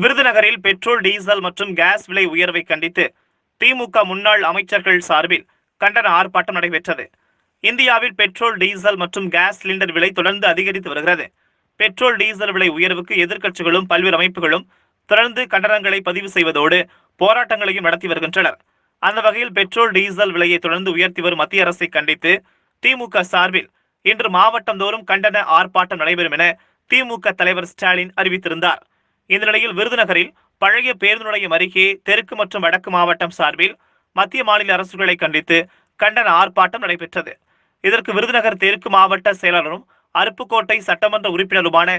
விருதுநகரில் petrol, diesel மற்றும் case விலை உயர்வை கண்டித்து திமுக முன்னாள் அமைச்சர்கள் சார்பில் கண்டன ஆர்ப்பாட்டம் நடைபெற்றது. இந்தியாவில் பெட்ரோல், டீசல் மற்றும் கேஸ் சிலிண்டர் விலை தொடர்ந்து அதிகரித்து வருகிறது. பெட்ரோல், டீசல் விலை உயர்வுக்கு எதிர்க்கட்சிகளும் பல்வேறு அமைப்புகளும் தொடர்ந்து கண்டனங்களை பதிவு செய்வதோடு போராட்டங்களையும் நடத்தி வருகின்றனர். அந்த வகையில் பெட்ரோல், டீசல் விலையை தொடர்ந்து உயர்த்தி வரும் மத்திய அரசை கண்டித்து திமுக சார்பில் இன்று மாவட்டம் தோறும் கண்டன ஆர்ப்பாட்டம் நடைபெறும் என திமுக தலைவர் ஸ்டாலின் அறிவித்திருந்தார். இந்த நிலையில் விருதுநகரில் பழைய பேருந்து நிலையம் அருகே தெற்கு மற்றும் வடக்கு மாவட்டம் சார்பில் மத்திய மாநில அரசுகளை கண்டித்து கண்டன ஆர்ப்பாட்டம் நடைபெற்றது. இதற்கு விருதுநகர் தெற்கு மாவட்ட செயலாளரும் அருப்புக்கோட்டை சட்டமன்ற உறுப்பினருமான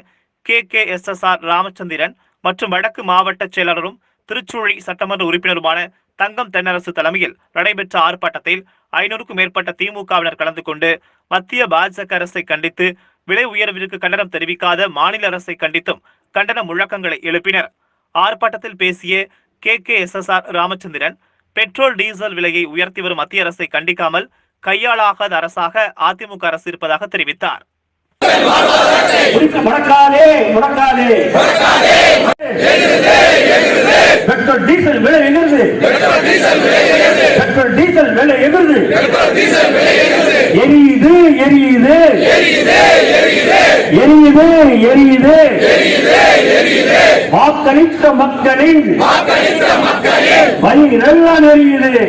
KKSSR ராமச்சந்திரன் மற்றும் வடக்கு மாவட்ட செயலாளரும் திருச்சூழி சட்டமன்ற உறுப்பினருமான தங்கம் தென்னரசு தலைமையில் நடைபெற்ற ஆர்ப்பாட்டத்தில் 500க்கும் மேற்பட்ட திமுகவினர் கலந்து கொண்டு மத்திய பாஜக அரசை கண்டித்து விலை உயர்விற்கு கண்டனம் தெரிவிக்காத மாநில அரசை கண்டித்தும் கண்டன முழக்கங்களை எழுப்பினர். ஆர்ப்பாட்டத்தில் பேசிய KKSSR ராமச்சந்திரன், பெட்ரோல், டீசல் விலையை உயர்த்தி வரும் மத்திய அரசை கண்டிக்காமல் கையாளாகாத அரசாக அதிமுக அரசு இருப்பதாக தெரிவித்தார். பெட்ரோல், டீசல் விலை எகிறது? பெட்ரோல், டீசல் விலை எகிறது? எரியுது எரியுது எரியுது எரியுது. வாக்களித்த மக்களின் வயிறெல்லாம் எரியுது.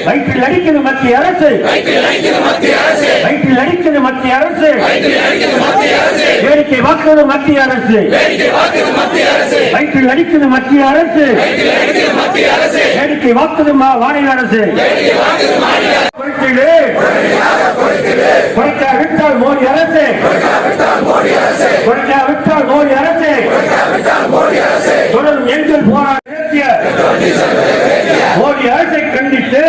வயிற்றில் அடிக்கிறது மத்திய அரசு, வயிற்றில் அடிக்கிறது மத்திய அரசு, வேடிக்கை வாக்குறது மத்திய அரசு, வயிற்றில் அடிக்கிறது மத்திய அரசு, வேடிக்கை வாக்குது மாநில அரசு. குறைக்காவிட்டால் மோடி அரசு, குறைக்காவிட்டால் மோடி அரசு தொடரும் எங்கள் போராட்ட மோடி அரசை கண்டித்து